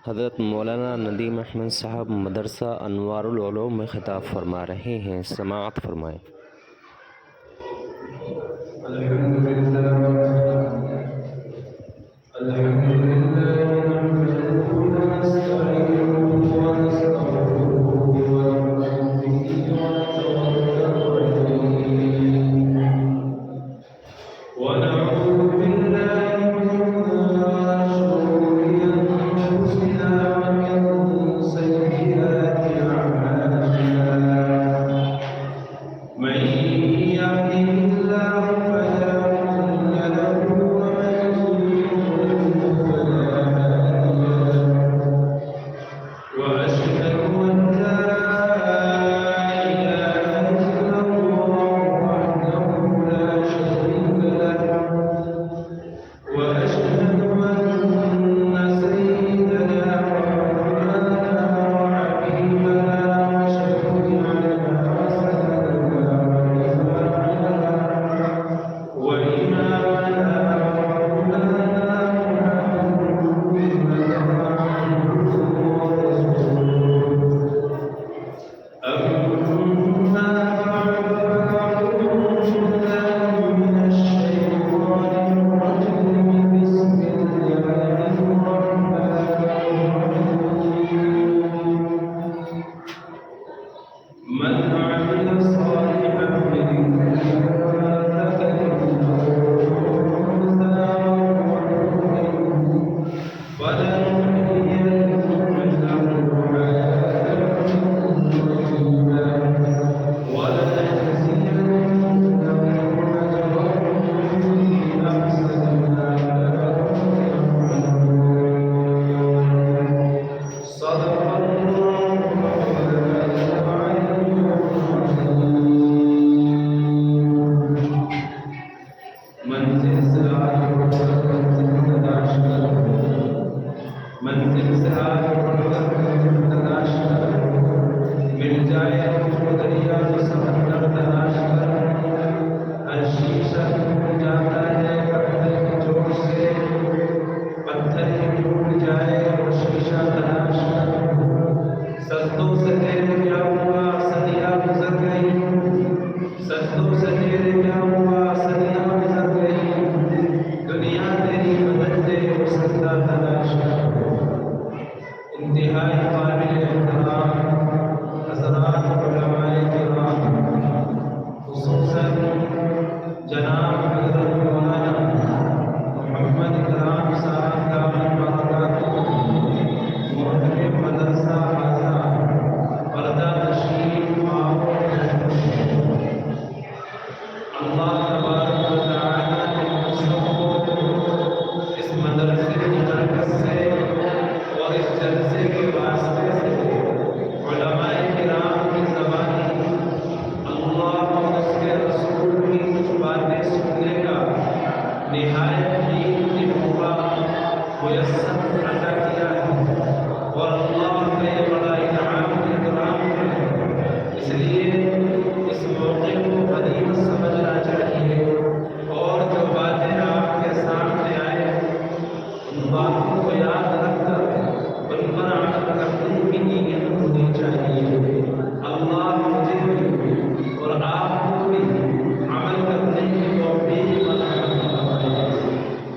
حضرت مولانا ندیم احمد صاحب مدرسہ انوار العلوم میں خطاب فرما رہے ہیں، سماعت فرمائیں۔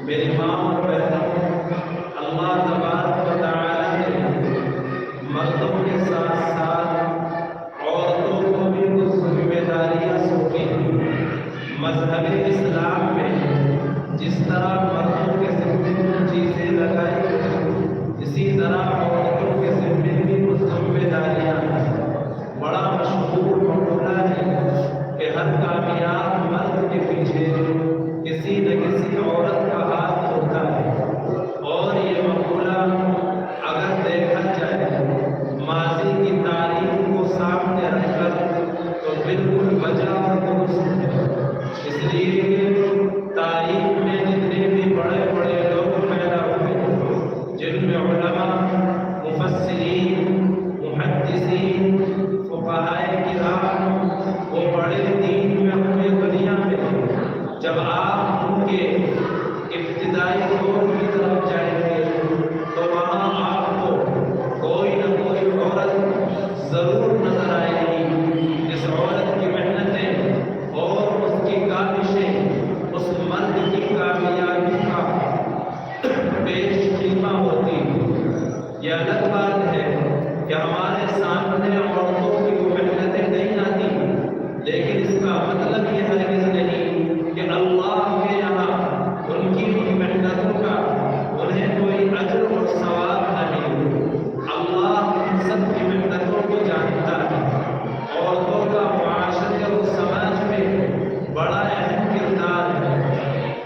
میری ماں اور بہنوں، اللہ تبارک یہ الگ بات ہے کہ ہمارے سامنے عورتوں کی وہ محنتیں نہیں آتی، لیکن اس کا مطلب یہ ہرگز نہیں کہ اللہ کے یہاں ان کی محنتوں کا انہیں کوئی اجر اور ثواب نہیں۔ اللہ ان سب کی محنتوں کو جانتا ہے۔ عورتوں کا معاشرے اور سماج میں بڑا اہم کردار ہے،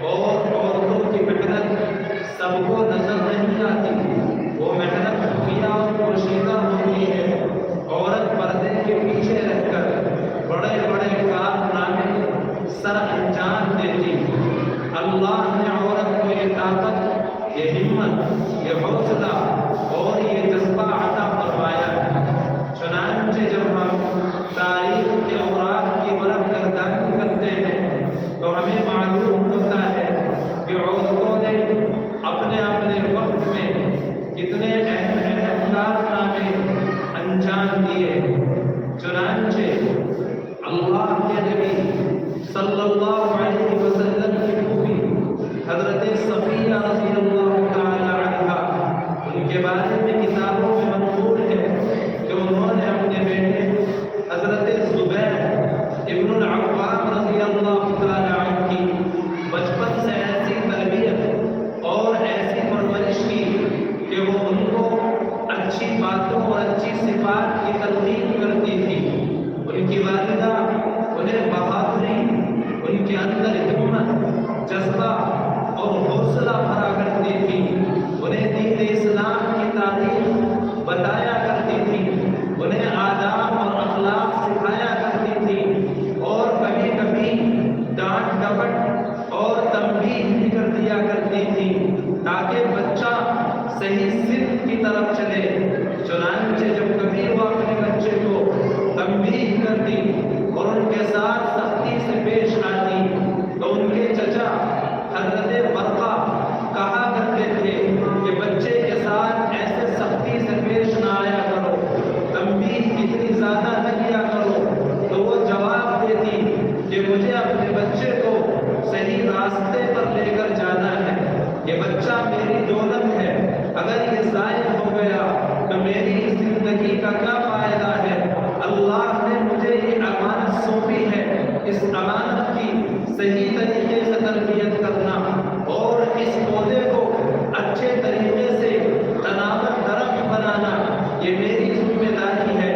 اور عورتوں کی محنت سب کو نظر نہیں آتی۔ وہ محنت خفیہ اور پوشیدہ ہوتی ہے۔ عورت پردے کے پیچھے رہ کر بڑے بڑے کارنامے سر انجام دیتی۔ اللہ نے عورت کو یہ طاقت، یہ ہمت، یہ حوصلہ اور یہ جذبہ عطا فرمایا ہے۔ چنانچہ جب ہم تاریخ کے اوراق کی ورق گردانی کرتے ہیں تو ہمیں معلوم ہوتا ہے کہ عورتوں نے اپنے اپنے وقت میں کتنے اہم اہم کارنامے انجام دیے۔ چنانچہ اللہ کے نبی صلی اللہ علیہ وسلم کی پھوپھی حضرت صفیہ رضی اللہ تعالی عنہا، ان کے بارے میں کتابوں میں منقول ہے کہ انہوں نے اپنے بیٹے حضرت زبیر ابن العوام رضی اللہ تعالی عنہ کی بچپن سے ایسی تربیت اور ایسی پرورش کی کہ وہ ان کو اچھی باتوں اور اچھی صفات کی تلقین کرتی تھی۔ ان کی والدہ انہیں بہادری، ان کے اندر ہمت، جذبہ اور حوصلہ بھرا کرتی تھی۔ انہیں دین اسلام کی تعلیم بتایا کرتی تھی، انہیں آداب اور اخلاق سکھایا کرتی تھی، اور کبھی کبھی ڈانٹ ڈپٹ اور تنبیہ بھی کر دیا کرتی تھی تاکہ بچہ صحیح سمت کی طرف چلے۔ چنانچہ جب کبھی وہ اپنے بچے کو تنبیہ کرتی اور ان کے ساتھ سختی سے پیش آتی تو ان کے چچا حضرت برقہ کہا کرتے تھے کہ بچے کے ساتھ ایسے سختی سے پیش نہ آیا کرو، تنبیہ اتنی زیادہ نہ کیا کرو۔ تو وہ جواب دیتی کہ مجھے اپنے بچے کو صحیح راستے پر لے کر جانا ہے، یہ بچہ میری دولت ہے، اگر یہ ضائع ہو گیا تو میری زندگی کا کیا فائدہ ہے؟ اللہ نے مجھے یہ امانت سونپی ہے، اس امانت کی صحیح طریقے سے تربیت کرنا اور اس پودے کو اچھے طریقے سے تناور درخت بنانا، یہ میری ذمہ داری ہے۔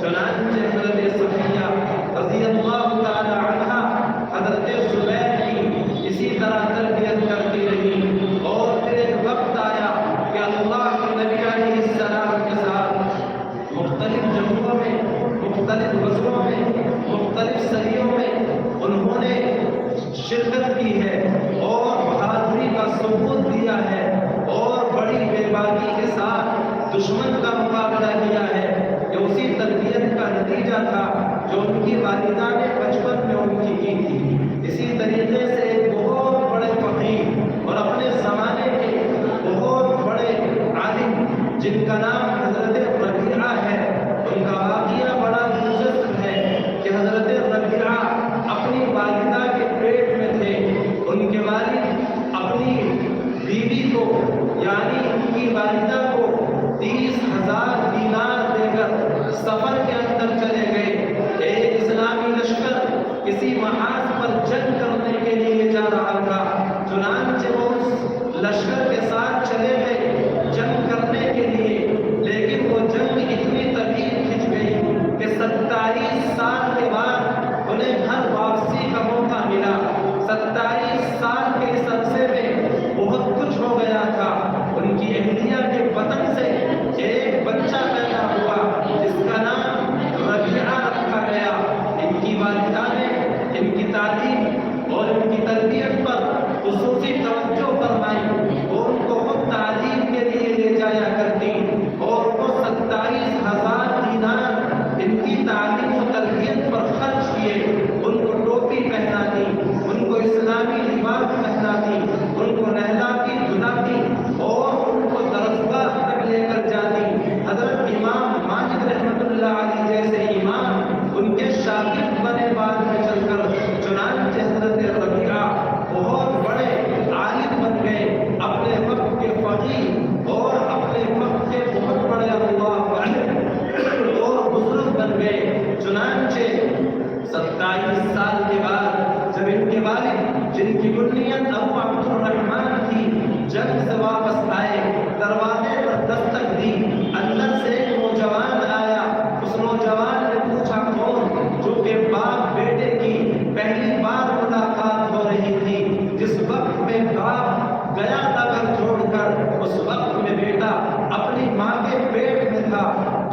چنانچہ حضرت صفیہ رضی اللہ تعالی عنہا حضرت زبیر کی اسی طرح تربیت کرتی رہی، اور پھر ایک وقت آیا کہ اللہ کے نبی علیہ السلام کے ساتھ مختلف جنگوں میں، مختلف غزووں میں، مختلف سریوں میں انہوں نے شرکت کی ہے اور بہادری کا ثبوت دیا ہے، اور بڑی بے باکی کے ساتھ دشمن کا مقابلہ کیا ہے۔ یہ اسی تربیت کا نتیجہ تھا جو ان کی والدہ نے بچپن میں ان کی تھی۔ اسی طریقے سے ایک بہت بڑے فقیر اور اپنے زمانے کے بہت بڑے عالم جن کا نام حضرت ربیعہ ہے، ان کا واقعہ بڑا دلچسپ ہے کہ حضرت ربیعہ اپنی والدہ کے پیٹ میں تھے۔ ان کے والد اپنی بیوی کو یعنی ان کی والدہ کو 30,000 دینار دے کر سفر کے اندر چلے گئے۔ ایک اسلامی لشکر کسی محاذ پر جنگ کرنے کے لیے جا رہا تھا، چنانچہ وہ اس لشکر کے ساتھ چلے گئے جنگ کرنے کے لیے۔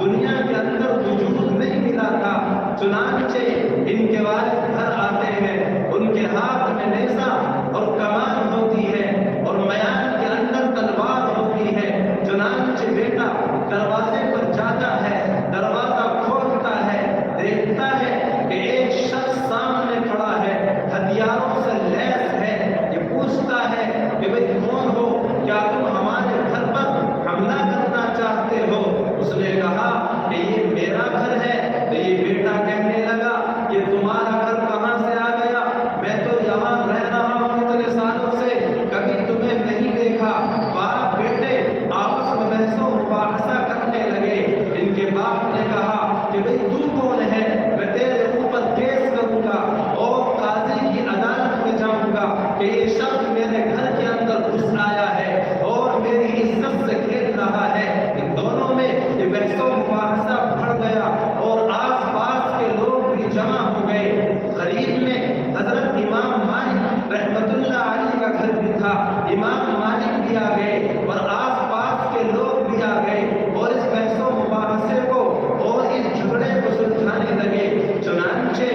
دنیا کے اندر وجود نہیں ملا تھا۔ چنانچہ ان کے والد گھر آتے ہیں، ان کے ہاتھ میں نیزہ اور کمان ہوتی ہے اور میان کے اندر تلوار ہوتی ہے۔ چنانچہ بیٹا دروازے پر جاتا ہے، دروازہ کھولتا ہے، دیکھتا ہے کہ ایک شخص سامنے کھڑا ہے، ہتھیاروں سے لیس ہے۔ یہ پوچھتا ہے کہ بھئی کون ہو، کیا تم ہمارے گھر پر حملہ کرنا چاہتے ہو؟ اس نے کہا کہ یہ میرا گھر ہے۔ تو یہ بیٹا کہنے لگا یہ تمہارا گھر کہاں سے آ گیا؟ میں تو یہاں رہ رہا ہوں اتنے سالوں سے، کبھی تمہیں نہیں دیکھا۔ باپ بیٹے آپس میں بحث و مباحثہ کرنے لگے۔ ان کے باپ نے کہا کہ بھئی تو کون ہے؟ میں تیرے اوپر کیس کروں گا اور قاضی کی عدالت میں جاؤں گا کہ یہ شخص میرے گھر کے اندر گھس آیا ہے اور میری عزت سے کھیل رہا ہے۔ ان دونوں میں یہ بحث و مباحثہ بڑھ گیا اور آس پاس کے لوگ بھی جمع ہو گئے۔ قریب میں حضرت امام مالک رحمت اللہ علیہ کا گھر بھی تھا۔ امام مالک بھی آ گئے اور آس پاس کے لوگ بھی آ گئے اور اس بحث و مباحثے کو اور اس جھگڑے کو سلجھانے لگے۔ چنانچہ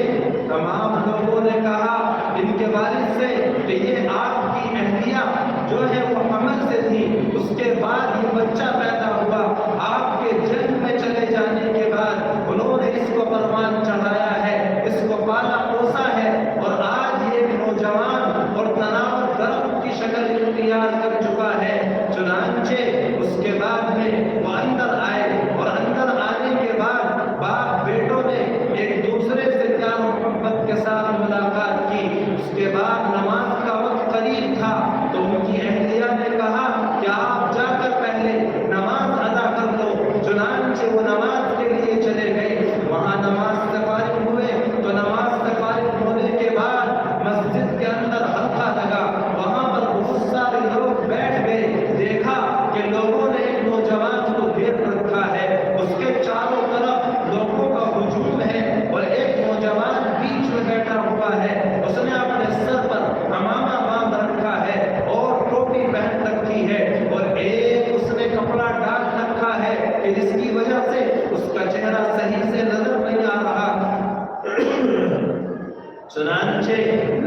تمام لوگوں نے کہا ان کے والد سے کہ یہ آپ کی اہلیہ جو ہے وہ حمل سے تھی، اس کے بعد یہ بچہ پیدا ہوا۔ آپ کے جنگ میں چلے جانے کے بعد انہوں نے اس کو پروان چڑھایا ہے، اس کو پالا پوسا ہے اور آج یہ نوجوان اور تناور درخت کی شکل اختیار کر چکا ہے۔ چنانچہ اس کے بعد میں وہ اندر آئے اور اندر آنے کے بعد باپ بیٹوں نے ایک دوسرے سے پیار و محبت کے ساتھ ملاقات کی۔ اس کے بعد نماز کا وقت قریب تھا تو ان کی اہلیہ نے کہا کہ آپ جا کر پہلے نماز ادا کر دو۔ چنانچہ وہ نماز کے لیے چلے گئے۔ وہاں نماز سے فارغ ہوئے تو نماز سے فارغ ہونے کے بعد مسجد کے اندر حلقہ لگا، وہاں پر بہت سارے لوگ بیٹھ گئے۔ دیکھا کہ لوگوں نے ایک نوجوان کو گھیر رکھا ہے، اس کے چاروں طرف لوگوں کا ہجوم ہے اور ایک نوجوان بیچ میں بیٹھا ہوا ہے۔ اس نے اپنے سر پر عمامہ باندھ رکھا ہے اور ٹوپی پہن رکھی ہے اور ایک اس نے کپڑا ڈال رکھا ہے کہ جس کی وجہ سے اس کا چہرہ صحیح سے نظر نہیں آ رہا۔ چنانچہ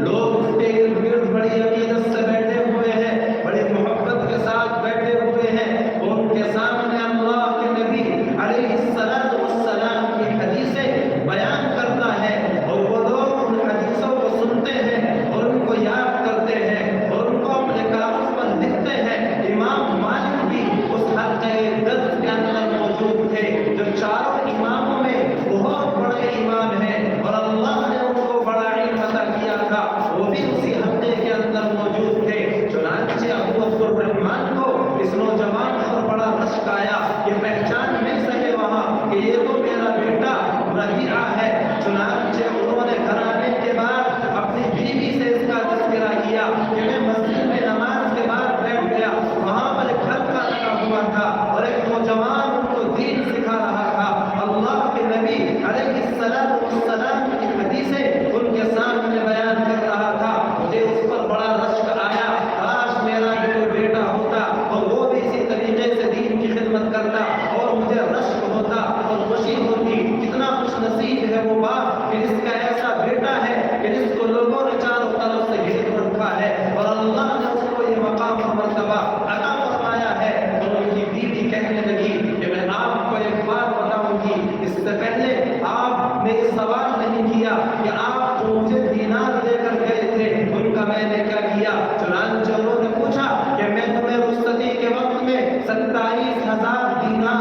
لوگ اس کے ارد گرد بڑی عقیدت سے بیٹھے ہوئے ہیں، بڑی محبت کے ساتھ بیٹھے ہوئے ہیں۔ ان کے سامنے اللہ کے نبی علیہ السلام کی حدیثیں بیان کرتا ہے اور وہ لوگ ان حدیثوں کو سنتے ہیں اور ان کو یاد کرتے ہیں اور ان کو اپنے کاغذ پر لکھتے ہیں۔ امام مالک بھی اس حلقہ درس کے اندر موجود تھے، جو چاروں اماموں میں بہت بڑے امام ہیں اور اللہ نے ان کو بڑا علم عطا کیا تھا، وہ بھی اسی حلقے کے اندر موجود تھے۔ چنانچہ ابو عبد الرحمن کو اس نوجوان پر بڑا رشک آیا، یہ پہچان نہیں سکے وہاں کہ یہ تو میرا بیٹا ربیعہ ہے۔ چنانچہ انہوں نے گھر آنے کے بعد اپنی بیوی سے اس کا تذکرہ کیا کہ میں مسجد میں نماز کے بعد بیٹھ گیا، وہاں پر ایک حلقہ لگا ہوا تھا اور ایک نوجوان ان کو دین سکھا رہا تھا۔ اللہ کے نبی علیہ السلام کی حدیثیں ان کے سامنے بیان کر رہا تھا۔ مجھے اس پر بڑا رشک آیا، کاش میرا بھی کوئی بیٹا ہوتا اور وہ بھی اسی طریقے سے دین کی خدمت کرتا اور مجھے رشک ہوتا اور خوشی ہوتی۔ کتنا خوش نصیب ہے وہ باپ کہ جس کا ایسا بیٹا ہے کہ جس کو لوگوں نے چاروں طرف سے گھیر رکھا ہے اور اللہ نے اس کو یہ مقام اور مرتبہ عطا فرمایا ہے۔ اور ان کی بیوی کہنے لگی کہ میں آپ کو ایک بات بتاؤں گی، اس سے پہلے آپ نے یہ سوال نہیں کیا کہ آپ جو مجھے دینار دے کر گئے تھے ان کا میں نے کیا کیا۔ چنانچہ انہوں نے پوچھا کہ میں تمہیں رخصتی کے وقت میں 27,000 دینار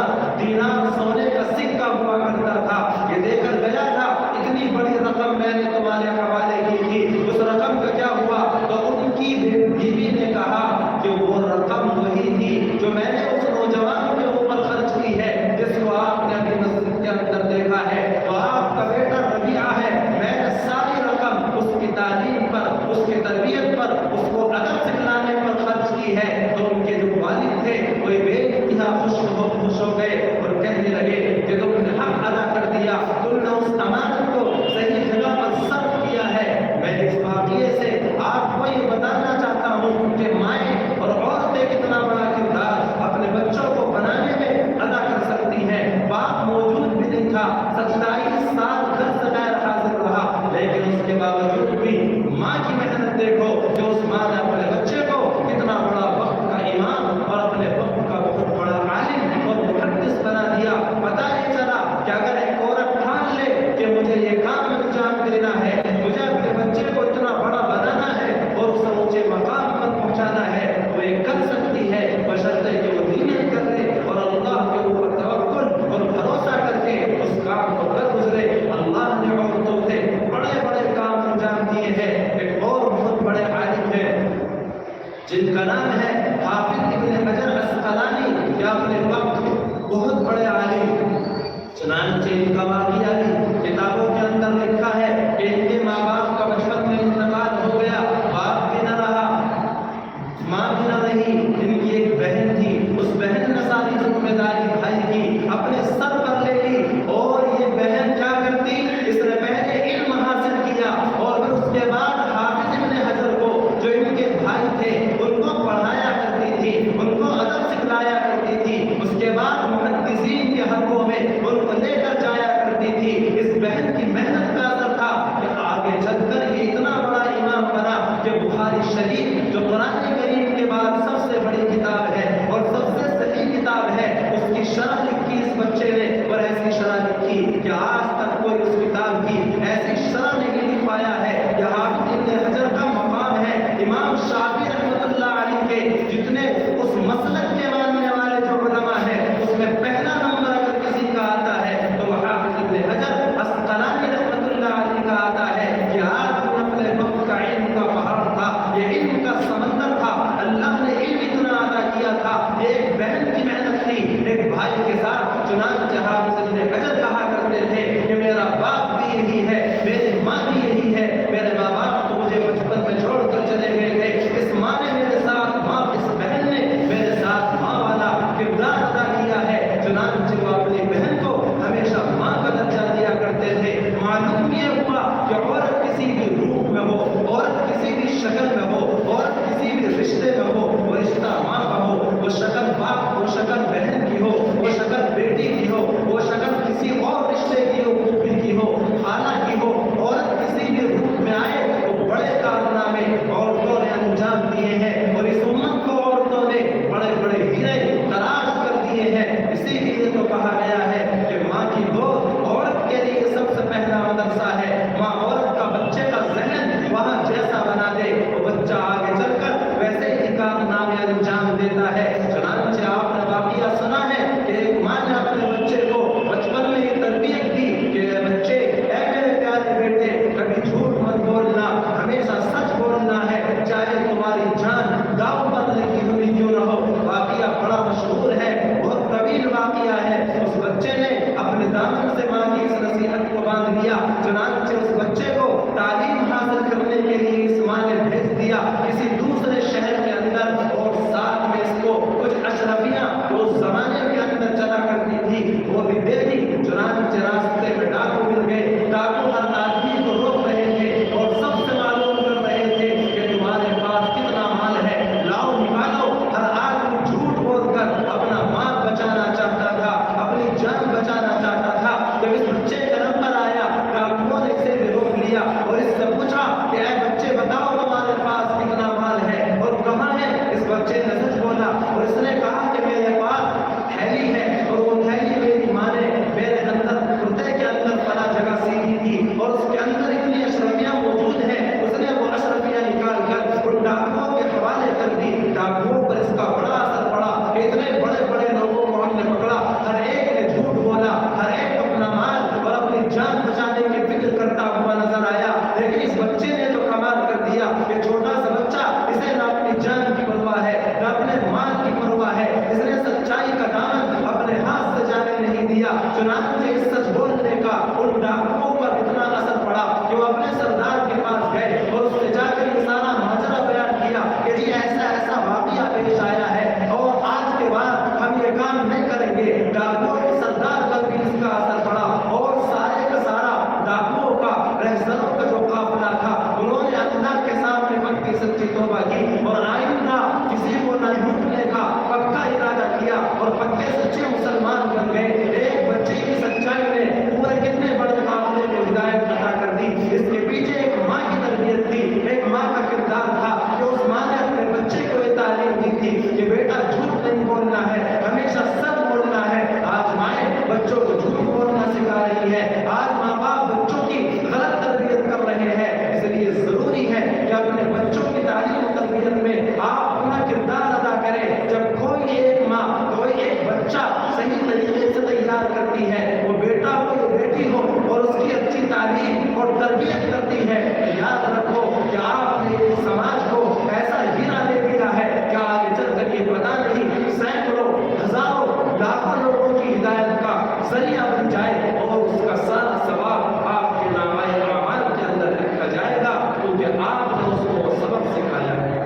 ذمہ داری بھائی کی اپنے سر پر لے لی، اور یہ بہن کیا کرتی، اس نے پہلے علم حاصل کیا اور پھر اس کے بعد حافظ ابن حجر کو جو ان کے بھائی تھے ان کو پڑھایا کرتی تھی، ان کو ادب سکھلایا کرتی تھی، اس کے بعد محدثین کے حلقوں میں ان کو لے کر جایا کرتی تھی۔ اس بہن کی محنت کا اثر تھا کہ آگے چل کر یہ اتنا بڑا امام بنا کہ بخاری شریف جو قرآن کریم کے بعد سب سے بڑی کتاب ہے اور سب سے صحیح کتاب ہے، اس کی شرح لکھی اس بچے نے، اور ایسی شرح لکھی کہ آج تک کوئی اس کتاب کی ایسی شرح نہیں لکھ پایا ہے۔ یہ حافظ ابن حجر کا مقام ہے۔ امام شافعی رحمۃ اللہ علیہ کے جتنے اس مسلک کے ماننے والے جو علماء ہیں اس میں پہلا نمبر اگر کسی کا آتا ہے تو وہ حافظ ابن حجر اسقلانی رحمۃ اللہ علیہ کا آتا ہے کہ آج اپنے وقت کا علم کا پہاڑ تھا، یہ علم کا سمندر تھا، اللہ نے علم اتنا عطا کیا تھا، ایک بہن کی محنت تھی ایک بھائی کے ساتھ۔ چنانچہ حافظ ابن حجر کہا کرتے تھے کہ میرا باپ بھی یہی ہے، میری ماں بھی یہی ہے، میرے ماں باپ تو مجھے بچپن میں چھوڑ کر چلے گئے تھے، اس ماں نے میرے ساتھ ماں، اس بہن نے میرے ساتھ ماں والا کردار ادا کیا ہے۔ چنانچہ وہ اپنی بہن کو ہمیشہ ماں کا درجہ دیا کرتے تھے۔ معلوم یہ ہوا کہ عورت کسی بھی روپ میں ہو، عورت کسی بھی شکل میں ہو، عورت کسی بھی رشتے میں ہو، وہ رشتہ ماں کا ہو، وہ شکل باپ، وہ شکل بہن کی ہو، وہ شکل بیٹی کی ہو، وہ شکل کسی اور رشتے کی ہو، پھوپھی کی ہو، خالہ کی ہو، عورت کسی بھی روپ میں آئے وہ بڑے کارنامے عورتوں نے انجام دیے ہیں، اور اس امت کو عورتوں نے بڑے بڑے ہیرے تلاش کر دیے ہیں۔ اسی لیے تو کہا گیا ہے کہ ماں کی گود عورت کے لیے سب سے پہلا مدرسہ ہے۔ ماں عورت کا بچے کا ذہن وہاں جیسا بنا دے وہ بچہ آگے چل کر ویسے ہی کارنامے انجام دیتا ہے۔ چنانچہ آپ نے واقعہ سنا ہے کہ ایک ماں نے اپنے بچے کو بچپن میں یہ تربیت دی کہ بچے، اے میرے پیارے بیٹے، کبھی جھوٹ مت بولنا، ہمیشہ سچ بولنا ہے، چاہے تمہاری جان داؤ پر لگی ہوئی کیوں نہ ہو۔ واقعہ بڑا مشہور ہے، بہت طویل واقعہ ہے۔ اس بچے نے اپنے دامن سے ماں کی اس نصیحت کو باندھ لیا۔ چنانچہ اس بچے کو تعلیم حاصل کرنے کے لیے اس ماں نے بھیج دیا کسی دوسرے شہر کے اندر، اور ساتھ میں اس کو کچھ اشرفیاں جو اس زمانے کے اندر چلا کرتی تھی وہ بھی دے دی۔ چنانچہ راستے میں ڈاکو مل گئے، ڈاکو ہر آدمی کو روک رہے تھے اور سب سے معلوم کر رہے تھے کہ تمہارے پاس کتنا مال ہے، لاؤ نکالو۔ ہر آدمی جھوٹ بول کر اپنا مال بچانا چاہتا تھا، اپنی جان بچانا چاہتا تھا۔ جب اس بچے کا نمبر آیا ڈاکوؤں نے اسے بھی روک لیا اور اس سے پوچھا کہ اے بچے بتاؤ تمہارے پاس کتنا مال ہے اور کہاں ہے؟ اس بچے نے سچ بولا اور اس نے کہا کہ میرے پاس تھیلی ہے، اور وہ تھیلی میری ماں نے میرے اندر کرتے کے اندر فلاں جگہ سیدھی تھی اور اس کے اندر اتنی اشرفیاں موجود ہیں۔ اس نے وہ اشرفیاں نکال کر ان ڈاکوؤں کے حوالے کر دی۔ ڈاکوؤں پر اس کا بڑا اثر پڑا، اتنے بڑے بڑے لوگوں کو ہم نے پکڑا، ہر ایک نے جھوٹ بولا، ہر ایک اپنا مال اور اپنی جان بچانے کی فکر کرتا ہوا نظر آیا۔ لیکن اس بچے نے تو کمال کر دیا کہ چھوٹا سا بچہ، اسے نہ اپنی جان کی پرواہ ہے نہ اپنے مال کی پرواہ ہے، اس نے سچائی کا دامن اپنے ہاتھ سے جانے نہیں دیا۔ چنانچہ اس سچ بولنے کا ان ڈاکوؤں پر اتنا اثر پڑا کہ وہ اپنے سردار کے پاس گئے اور اس نے جا کر یہ سارا ماجرا بیان کیا کہ جی ایسا ایسا واقعہ پیش آیا ہے اور آج کے بعد ہم یہ کام نہیں کریں گے۔ ڈاکوؤں کے سردار پر بھی اس کا اثر پڑا اور سارے کا سارا ڈاکوؤں کا، رہزنوں کا جو قافلہ تھا، انہوں نے اللہ کے سامنے پکی سچی توبہ کی اور آئندہ کسی کو نہ لوٹنے کا پکا ارادہ کیا اور پکے سچے مسلمان بن گئے۔ ایک بچے کی سچائی نے پورے کتنے بڑے قافلے کو ہدایت عطا کر دی۔ اس کے پیچھے ایک ماں کی تربیت تھی، ایک ماں کا کردار تھا کہ اس ماں نے اپنے بچے کو یہ تعلیم دی تھی کہ بیٹا جھوٹ نہیں بولنا ہے، ہمیشہ سچ بولنا ہے۔ آج مائیں بچوں کو جھوٹ بولنا سکھا رہی ہے، آج ماں باپ بچوں کی غلط تربیت کر رہے ہیں۔ اس لیے ضروری ہے کہ اپنے بچوں کی تعلیم و تربیت میں آپ اپنا کردار ادا کریں۔ جب کوئی ایک ماں، کوئی ایک بچہ صحیح طریقے سے تیار کرتی ہے، وہ بیٹا ہو یا بیٹی ہو، اور اس کی اچھی تعلیم اور تربیت کرتی ہے، یاد رکھو کہ آپ نے اس سماج کو ایسا ہیرا دے دیا ہے کہ آگے چل کر یہ پتا نہیں سینکڑوں، ہزاروں، لاکھوں لوگوں کی ہدایت کا ذریعہ بن جائے اور اس کا سارا ثواب آپ کے نامۂ اعمال کے اندر لکھا جائے گا کیونکہ آپ نے اس کو سبق سکھایا ہے۔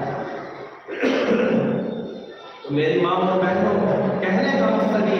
میری ماں اور بہنوں، کہنے کا مقصد یہ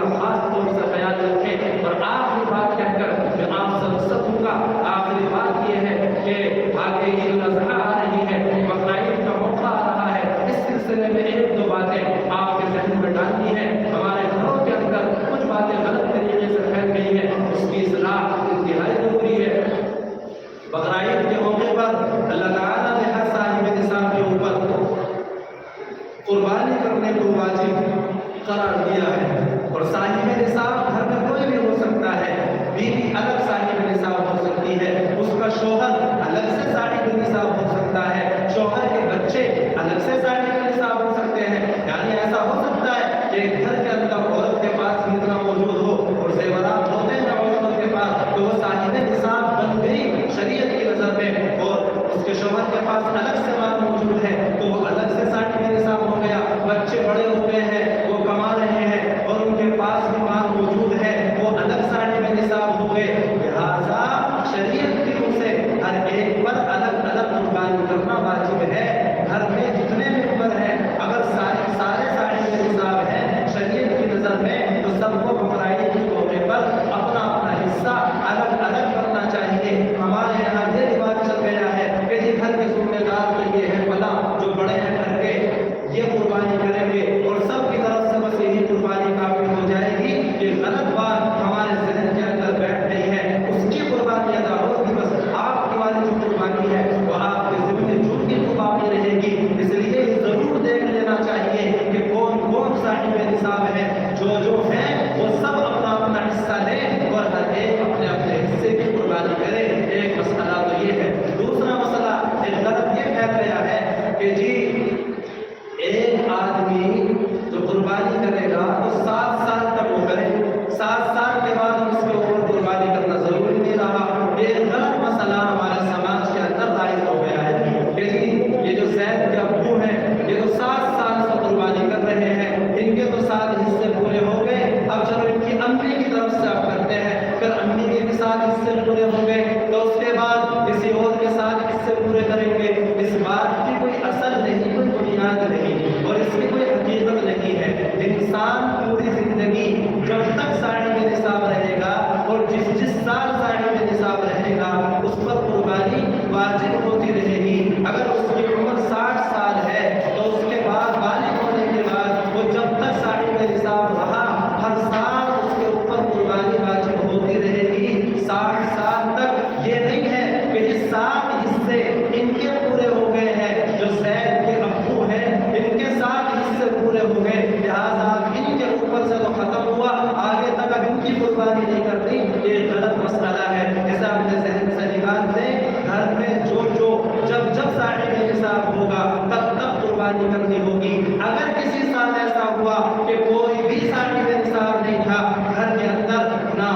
کا خاص طور سے خیال رکھیں. اور آخری بات کہہ کر میں آپ سب کا آخری بات یہ ہے کہ آگے عید الاضحیٰ آ رہی ہے، بقرعید کا موقع آ رہا ہے. اس سلسلے میں ایک دو باتیں آپ کے ذہن میں ڈالنی ہے. ہمارے گھروں کے اندر کچھ باتیں غلط طریقے سے پھیل گئی ہیں، اس کی اصلاح انتہائی ضروری ہے. بقرعید کے موقع پر اللہ تعالیٰ نے ہر صاحب نصاب کے اوپر قربانی کرنے کو واجب قرار دیا ہے. اور صاحب نصاب گھر میں کوئی بھی ہو سکتا ہے. بیوی الگ صاحب نصاب ہو سکتی ہے، اس کا شوہر الگ سے صاحب نصاب ہو سکتا ہے، شوہر کے بچے الگ سے صاحب نصاب ہو سکتے ہیں. یعنی ایسا ہو سکتا ہے کہ گھر کے اندر عورت کے پاس اتنا موجود ہو اور زیورات ہوتے ہیں عورت کے پاس، تو وہ صاحب نصاب بن گئی شریعت کی نظر میں. اور اس کے شوہر کے پاس الگ سے مال موجود ہے تو وہ الگ سے صاحب نصاب ہو گیا. بچے بڑے ہو گئے ہیں، وہ کما رہے ہیں اور ان کے پاس بھی مال موجود ہے، وہ الگ صاحب نصاب ہو گئے. لہٰذا شریعت کی روح سے ہر ایک پر الگ الگ قربانی کرنا واجب ہے. گھر میں جتنے ممبر ہیں اگر سارے صاحب نصاب ہیں شریعت کی نظر میں تو سب کو بقرعید کے موقع پر اپنا اپنا حصہ الگ الگ کرنا چاہیے. ہمارے یہاں یہ رواج چل گیا ہے کہ جی گھر کے ذمہ دار تو یہ ہے فلاں جو بڑے ہیں گھر کے یہ قربانی کریں گے اور سب کی طرف سے بس یہی قربانی کافی ہو جائے گی. یہ غلط بات ہمارے ذہن کے اندر بیٹھ گئی ہے. اس کی قربانی ادا ہوگی، بس آپ کی والی جو قربانی ہے وہ آپ کے ذمہ جھوٹی کو باقی رہے گی. اس لیے ضرور دیکھ لینا چاہیے کہ کون کون صاحب نصاب ہے. جو ہیں وہ سب اپنا اپنا حصہ لیں اور ہر ایک اپنے اپنے حصے کی قربانی کرے. ایک مسئلہ تو یہ ہے. دوسرا مسئلہ ایک غلط یہ پھیل گیا ہے کہ جی ایک آدمی جو قربانی کرے گا تو 7 سال تک وہ کرے، 7 سال کے بعد اس کے اوپر قربانی کرنا ضروری نہیں رہا. ایک غلط مسئلہ ہمارے سماج کے اندر رائج ہو گیا ہے کہ جی یہ جو زید کے ابو ہیں یہ تو 7 سال سے قربانی کر رہے ہیں، ان کے تو 7 حصے پورے ہو گئے، اب چلو ان کی امی کی طرف سے آپ کرتے ہیں. پھر امی کے بھی 7 حصے پورے ہو گئے تو اس کے بعد کسی اور کے 7 حصے پورے کریں گے. اس بات کی کوئی اصل نہیں، کوئی بنیاد نہیں اور اس کی کوئی حقیقت نہیں ہے. انسان پوری زندگی جب تک صاحب نصاب رہے گا اور جس سال صاحب نصاب رہے گا اس پر قربانی واجب ہوتی رہے گی. اگر اس کی عمر 60 سال ہے تو اس کے بعد بالغ ہونے کے بعد وہ جب تک صاحب نصاب رہا ہر سال اس کے اوپر قربانی واجب ہوتی رہے گی 60 سال تک. یہ نہیں ہے کہ یہ 7 حصے ان کے پورے ہو گئے ہیں، جو زید کے ابو ہیں ان کے 7 حصے پورے ہو گئے لہٰذا ان کے اوپر سے تو ختم ہوا، آگے تک اب ان کی قربانی نہیں کرتی. یہ غلط مسئلہ ہے. جیسا اپنے ذہن سے نکال دیں، گھر میں جو جب صاحب نصاب ہوگا تب تک قربانی کرنی ہوگی. اگر کسی سال ایسا ہوا کہ کوئی بھی صاحب نصاب نہیں تھا گھر کے اندر، نہ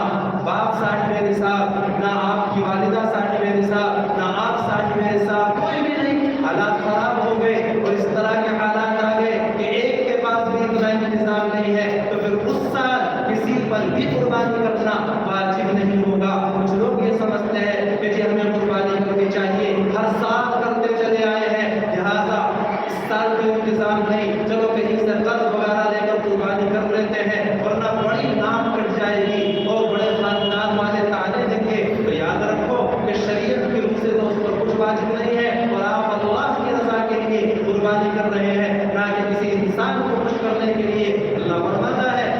باپ صاحب نصاب، نہ آپ کی والدہ صاحب نصاب، نہ آپ صاحب نصاب، کوئی بھی نہیں، حالات خراب ہو گئے اور اس طرح کے حالات آ گئے کہ ایک کے پاس بھی اتنا انتظام نہیں ہے تو پھر اس سال کسی پر بھی قربانی کرنا واجب نہیں ہوگا. کچھ لوگ یہ سمجھتے ہیں کہ جی ہمیں قربانی کرنی چاہیے، ہر سال کرتے چلے آئے ہیں لہٰذا اس سال کوئی انتظام نہیں، چلو کہیں سے قرض وغیرہ لے کر قربانی کر لیتے ہیں ورنہ بڑی نام کٹ جائے گی اور بڑے خاندان والے تعانے دیں گے. تو یاد رکھو کہ شریعت کی روح سے تو اس پر کچھ واجب نہیں ہے اور آپ اللہ کی رضا کے لیے قربانی کر رہے ہیں نہ کہ کسی انسان کو خوش کرنے کے لیے. اللہ فرماتا ہے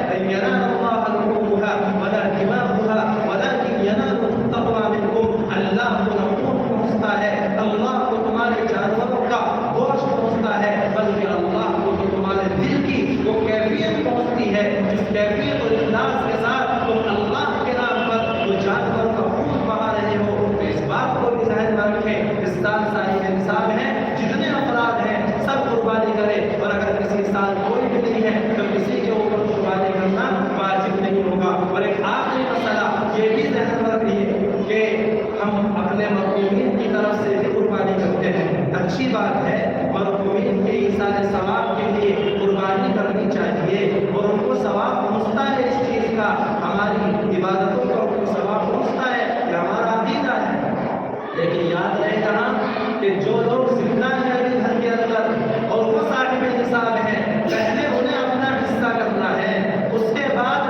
اللہ کو نفوذ پہنچتا ہے، اللہ کو تمہارے جانوروں کا گوشت پہنچتا ہے، بلکہ اللہ کو تو تمہارے دل کی وہ کیفیت پہنچتی ہے جس کیفیت اور اخلاص کے ساتھ تم اللہ کے نام پر وہ جانور کا خون بہا رہے ہو. تو اس بات کو بھی ذہن میں رکھیں. اس سال صاحب نصاب ہیں، جتنے افراد ہیں سب قربانی کریں اور اگر کسی سال کوئی بھی نہیں ہے تو کسی کے اوپر قربانی کرنا واجب نہیں ہوگا. اور ایک آخری مسئلہ یہ بھی ذہن میں رکھیے کہ ہم اپنے مرحومین کی طرف سے بھی قربانی کرتے ہیں. اچھی بات ہے، مرحومین کے ایصال ثواب کے لیے قربانی کرنی چاہیے اور ان کو ثواب پہنچتا ہے اس چیز کا، ہماری عبادتوں کا ان کو ثواب پہنچتا ہے، یہ ہمارا عقیدہ ہے. لیکن یاد رہے گا کہ جو لوگ زندہ ہیں ابھی گھر کے اندر اور وہ صاحب نصاب ہیں، پہلے انہیں اپنا حصہ کرنا ہے، اس کے بعد